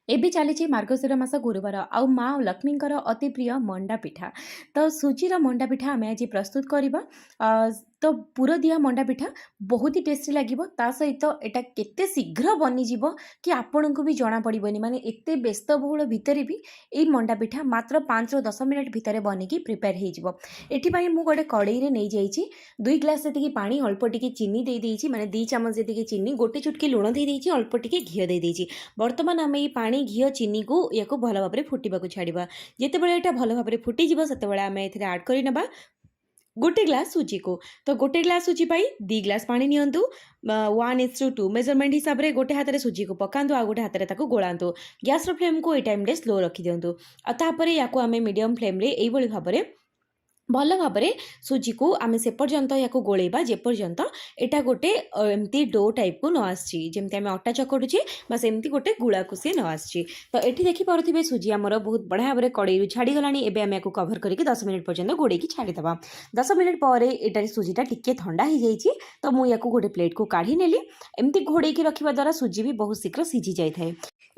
ଏବେ ଚାଲିଛି ମାର୍ଗଶିର ମାସ ଗୁରୁବାର ଆଉ ମା ଲକ୍ଷ୍ମୀଙ୍କର ଅତି ପ୍ରିୟ ମଣ୍ଡା ପିଠା। ତ ସୁଜିର ମଣ୍ଡା ପିଠା ଆମେ ଆଜି ପ୍ରସ୍ତୁତ କରିବା। ଅ, ତ ପୁର ଦିଆ ମଣ୍ଡା ପିଠା ବହୁତ ହି ଟେଷ୍ଟି ଲାଗିବ। ତା ସହିତ ଏଇଟା କେତେ ଶୀଘ୍ର ବନିଯିବ କି ଆପଣଙ୍କୁ ବି ଜଣାପଡ଼ିବନି, ମାନେ ଏତେ ବ୍ୟସ୍ତବହୁଳ ଭିତରେ ବି ଏଇ ମଣ୍ଡା ପିଠା ମାତ୍ର 5ରୁ 10 ମିନିଟ୍ ଭିତରେ ବନିକି ପ୍ରିପେୟାର ହେଇଯିବ। ଏଥିପାଇଁ ମୁଁ ଗୋଟେ କଡ଼େଇରେ ନେଇଯାଇଛି 2 ଗ୍ଲାସ୍ ଯେତିକି ପାଣି, ଅଳ୍ପ ଟିକେ ଚିନି ଦେଇଦେଇଛି, ମାନେ 2 ଚାମଚ ଯେତିକି ଚିନି, ଗୋଟେ ଚୁଟକି ଲୁଣ ଦେଇଦେଇଛି, ଅଳ୍ପ ଟିକେ ଘିଅ ଦେଇଦେଇଛି। ବର୍ତ୍ତମାନ ଆମେ ଏଇ ପାଣି, ଘିଅ, ଚିନିକୁ ୟାକୁ ଭଲ ଭାବରେ ଫୁଟିବାକୁ ଛାଡ଼ିବା। ଯେତେବେଳେ ଏଇଟା ଭଲ ଭାବରେ ଫୁଟିଯିବ ସେତେବେଳେ ଆମେ ଏଥିରେ ଆଡ଼୍ କରିନେବା ଗୋଟେ ଗ୍ଲାସ୍ ସୁଜିକୁ। ତ ଗୋଟେ ଗ୍ଲାସ୍ ସୁଜି ପାଇଁ 2 ଗ୍ଲାସ୍ ପାଣି ନିଅନ୍ତୁ। 1:2 ମେଜରମେଣ୍ଟ ହିସାବରେ ଗୋଟେ ହାତରେ ସୁଜିକୁ ପକାନ୍ତୁ, ଆଉ ଗୋଟେ ହାତରେ ତାକୁ ଗୋଳାନ୍ତୁ। ଗ୍ୟାସ୍ର ଫ୍ଲେମ୍କୁ ଏଇ ଟାଇମ୍ରେ ସ୍ଲୋ ରଖିଦିଅନ୍ତୁ। ଆଉ ତାପରେ ୟାକୁ ଆମେ ମିଡ଼ିୟମ୍ ଫ୍ଲେମ୍ରେ ଏଇଭଳି ଭାବରେ ଭଲ ଭାବରେ ସୁଜିକୁ ଆମେ ସେ ପର୍ଯ୍ୟନ୍ତ ୟାକୁ ଗୋଳେଇବା ଯେପର୍ଯ୍ୟନ୍ତ ଏଇଟା ଗୋଟେ ଏମିତି ଡୋ ଟାଇପ୍କୁ ନ ଆସିଛି, ଯେମିତି ଆମେ ଅଟା ଚକଟୁଛେ ବା ସେମିତି ଗୋଟେ ଗୁଳାକୁ ସିଏ ନ ଆସିଛି। ତ ଏଠି ଦେଖିପାରୁଥିବେ ସୁଜି ଆମର ବହୁତ ବଢ଼ିଆ ଭାବରେ କଡ଼େଇରୁ ଛାଡ଼ିଗଲାଣି। ଏବେ ଆମେ ୟାକୁ କଭର କରିକି 10 ମିନିଟ୍ ପର୍ଯ୍ୟନ୍ତ ଘୋଡ଼େଇକି ଛାଡ଼ିଦେବା। 10 ମିନିଟ୍ ପରେ ଏଇଟାରେ ସୁଜିଟା ଟିକେ ଥଣ୍ଡା ହେଇଯାଇଛି, ତ ମୁଁ ୟାକୁ ଗୋଟେ ପ୍ଲେଟ୍କୁ କାଢ଼ି ନେଲି। ଏମିତି ଘୋଡ଼େଇକି ରଖିବା ଦ୍ୱାରା ସୁଜି ବି ବହୁତ ଶୀଘ୍ର ସିଝି ଯାଇଥାଏ।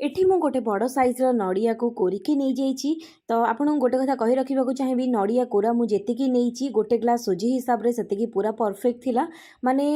ଏଠି ମୁଁ ଗୋଟେ ବଡ଼ ସାଇଜ୍ର ନଡ଼ିଆକୁ କୋରିକି ନେଇଯାଇଛି। ତ ଆପଣଙ୍କୁ ଗୋଟେ କଥା କହି ରଖିବାକୁ ଚାହିଁବି, ନଡ଼ିଆ କୋରା ମୁଁ ଯେତିକି ନେଇଛି ଗୋଟେ ଗ୍ଲାସ୍ ସୁଜି ହିସାବରେ ସେତିକି ପୁରା ପରଫେକ୍ଟ ଥିଲା। ମାନେ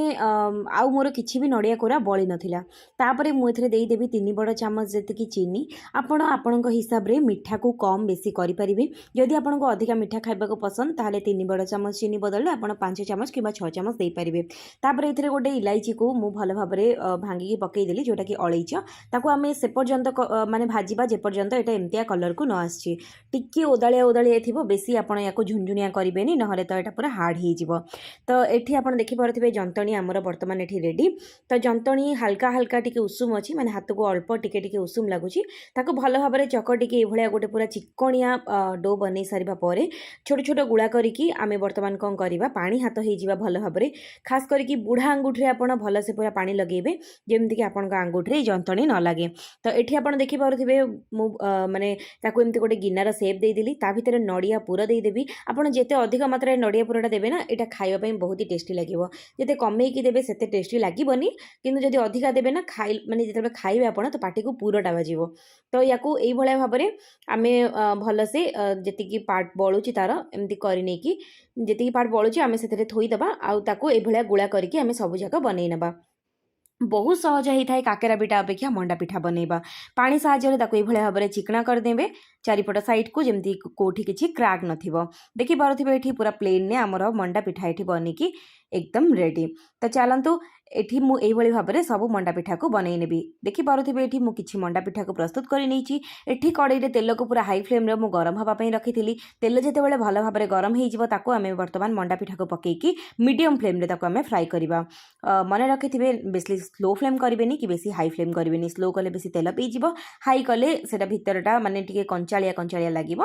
ଆଉ ମୋର କିଛି ବି ନଡ଼ିଆ କୋରା ବଳି ନଥିଲା। ତାପରେ ମୁଁ ଏଥିରେ ଦେଇଦେବି 3 ବଡ଼ ଚାମଚ ଯେତିକି ଚିନି। ଆପଣ ଆପଣଙ୍କ ହିସାବରେ ମିଠାକୁ କମ୍ ବେଶୀ କରିପାରିବେ। ଯଦି ଆପଣଙ୍କୁ ଅଧିକା ମିଠା ଖାଇବାକୁ ପସନ୍ଦ ତାହେଲେ 3 ବଡ଼ ଚାମଚ ଚିନି ବଦଳରେ ଆପଣ 5 ଚାମଚ କିମ୍ବା 6 ଚାମଚ ଦେଇପାରିବେ। ତାପରେ ଏଥିରେ ଗୋଟେ ଇଲାଇଚିକୁ ମୁଁ ଭଲ ଭାବରେ ଭାଙ୍ଗିକି ପକାଇଦେଲି, ଯେଉଁଟାକି ଅଳେଇଚ। ତାକୁ ଆମେ ସେ ପର୍ଯ୍ୟନ୍ତ ମାନେ ଭାଜିବା ଯେପର୍ଯ୍ୟନ୍ତ ଏଇଟା ଏମିତିଆ କଲର୍କୁ ନ ଆସିଛି। ଟିକେ ଓଦାଳିଆ ଓଦାଳିଆ ଥିବ, ବେଶୀ ଆପଣ ୟାକୁ ଝୁଣଝୁଣିଆ କରିବେନି, ନହେଲେ ତ ଏଇଟା ପୁରା ହାର୍ଡ଼ ହେଇଯିବ। ତ ଏଠି ଆପଣ ଦେଖିପାରୁଥିବେ ଯନ୍ତଣୀ ଆମର ବର୍ତ୍ତମାନ ଏଠି ରେଡ଼ି। ତ ଯନ୍ତଣୀ ହାଲକା ହାଲକା ଟିକେ ଉଷୁମ ଅଛି, ମାନେ ହାତକୁ ଅଳ୍ପ ଟିକେ ଟିକେ ଉଷୁମ ଲାଗୁଛି। ତାକୁ ଭଲ ଭାବରେ ଚକଟିକି ଏଇଭଳିଆ ଗୋଟେ ପୁରା ଚିକଣିଆ ଡୋ ବନେଇ ସାରିବା ପରେ ଛୋଟ ଛୋଟ ଗୁଳା କରିକି ଆମେ ବର୍ତ୍ତମାନ କ'ଣ କରିବା, ପାଣି ହାତ ହେଇଯିବା ଭଲ ଭାବରେ। ଖାସ୍ କରିକି ବୁଢ଼ା ଆଙ୍ଗୁଠିରେ ଆପଣ ଭଲସେ ପୁରା ପାଣି ଲଗାଇବେ, ଯେମିତିକି ଆପଣଙ୍କ ଆଙ୍ଗୁଠିରେ ଏଇ ଯନ୍ତଣୀ ନ ଲାଗେ। ତ ଏଠି ଆପଣ ଦେଖିପାରୁଥିବେ ମୁଁ ମାନେ ତାକୁ ଏମିତି ଗୋଟେ ଗିନାର ସେପ୍ ଦେଇଦେଲି। ତା ଭିତରେ ନଡ଼ିଆ ପୁର ଦେଇଦେବି। ଆପଣ ଯେତେ ଅଧିକ ମାତ୍ରାରେ ନଡ଼ିଆ ପୁରଟା ଦେବେ ନା, ଏଇଟା ଖାଇବା ପାଇଁ ବହୁତ ହି ଟେଷ୍ଟି ଲାଗିବ। ଯେତେ କମେଇକି ଦେବେ ସେତେ ଟେଷ୍ଟି ଲାଗିବନି, କିନ୍ତୁ ଯଦି ଅଧିକା ଦେବେ ନା, ମାନେ ଯେତେବେଳେ ଖାଇବେ ଆପଣ ତ ପାଟିକୁ ପୁରଟା ବାଜିବ। ତ ୟାକୁ ଏଇଭଳିଆ ଭାବରେ ଆମେ ଭଲସେ ଯେତିକି ପାର୍ଟ ବଳୁଛି ତାର ଏମିତି କରି ନେଇକି, ଯେତିକି ପାର୍ଟ ବଳୁଛି ଆମେ ସେଥିରେ ଥୋଇଦେବା। ଆଉ ତାକୁ ଏଇଭଳିଆ ଗୁଳା କରିକି ଆମେ ସବୁଯାକ ବନେଇ ନେବା। ବହୁତ ସହଜ ହେଇଥାଏ କାକେରା ପିଠା ଅପେକ୍ଷା ମଣ୍ଡା ପିଠା ବନେଇବା। ପାଣି ସାହାଯ୍ୟରେ ତାକୁ ଏଇଭଳିଆ ଭାବରେ ଚିକଣା କରିଦେବେ ଚାରିପଟ ସାଇଡ଼୍କୁ, ଯେମିତି କେଉଁଠି କିଛି କ୍ରାକ୍ ନଥିବ। ଦେଖିପାରୁଥିବେ ଏଠି ପୁରା ପ୍ଲେନ୍ରେ ଆମର ମଣ୍ଡା ପିଠା ଏଠି ବନିକି ଏକଦମ ରେଡ଼ି। ତ ଚାଲନ୍ତୁ ଏଠି ମୁଁ ଏଇଭଳି ଭାବରେ ସବୁ ମଣ୍ଡା ପିଠାକୁ ବନେଇ ନେବି। ଦେଖିପାରୁଥିବେ ଏଠି ମୁଁ କିଛି ମଣ୍ଡା ପିଠାକୁ ପ୍ରସ୍ତୁତ କରି ନେଇଛି। ଏଠି କଡ଼େଇରେ ତେଲକୁ ପୁରା ହାଇ ଫ୍ଲେମ୍ରେ ମୁଁ ଗରମ ହେବା ପାଇଁ ରଖିଥିଲି। ତେଲ ଯେତେବେଳେ ଭଲ ଭାବରେ ଗରମ ହେଇଯିବ ତାକୁ ଆମେ ବର୍ତ୍ତମାନ ମଣ୍ଡା ପିଠାକୁ ପକାଇକି ମିଡ଼ିୟମ୍ ଫ୍ଲେମ୍ରେ ତାକୁ ଆମେ ଫ୍ରାଏ କରିବା। ମନେ ରଖିଥିବେ, ବେଶୀ ସ୍ଲୋ ଫ୍ଲେମ୍ କରିବେନି କି ବେଶୀ ହାଇ ଫ୍ଲେମ୍ କରିବେନି। ସ୍ଲୋ କଲେ ବେଶୀ ତେଲ ପିଇଯିବ, ହାଇ କଲେ ସେଇଟା ଭିତରଟା ମାନେ ଟିକେ କଞ୍ଚାଳିଆ କଞ୍ଚାଳିଆ ଲାଗିବ।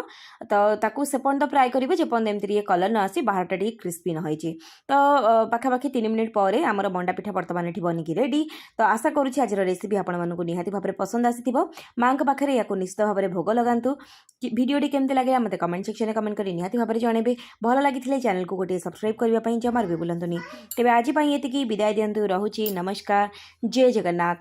ତ ତାକୁ ସେପର୍ଯ୍ୟନ୍ତ ଫ୍ରାଏ କରିବେ ଯେପର୍ଯ୍ୟନ୍ତ ଏମିତି ଟିକେ କଲର୍ ନ ଆସି ବାହାରଟା ଟିକେ କ୍ରିସ୍ପି ନ ହେଇଛି। ତ ପାଖାପାଖି 3 ମିନିଟ୍ ପରେ ଆମର ମଣ୍ଡା ପିଠା ବର୍ତ୍ତମାନ ଏଠି ବନିକି ରେଡ଼ି। ତ ଆଶା କରୁଛି ଆଜିର ରେସିପି ଆପଣମାନଙ୍କୁ ନିହାତି ଭାବରେ ପସନ୍ଦ ଆସିଥିବ। ମାଙ୍କ ପାଖରେ ୟାକୁ ନିଶ୍ଚିତ ଭାବରେ ଭୋଗ ଲଗାନ୍ତୁ। ଭିଡ଼ିଓଟି କେମିତି ଲାଗିଲା ମୋତେ କମେଣ୍ଟ ସେକ୍ସନରେ କମେଣ୍ଟ କରି ନିହାତି ଭାବରେ ଜଣାଇବେ। ଭଲ ଲାଗିଥିଲେ ଚ୍ୟାନେଲକୁ ଗୋଟିଏ ସବସ୍କ୍ରାଇବ୍ କରିବା ପାଇଁ ଜମାରୁ ବି ଭୁଲନ୍ତୁନି। ତେବେ ଆଜି ପାଇଁ ଏତିକି, ବିଦାୟ ଦିଅନ୍ତୁ। ରହୁଛି, ନମସ୍କାର, ଜୟ ଜଗନ୍ନାଥ।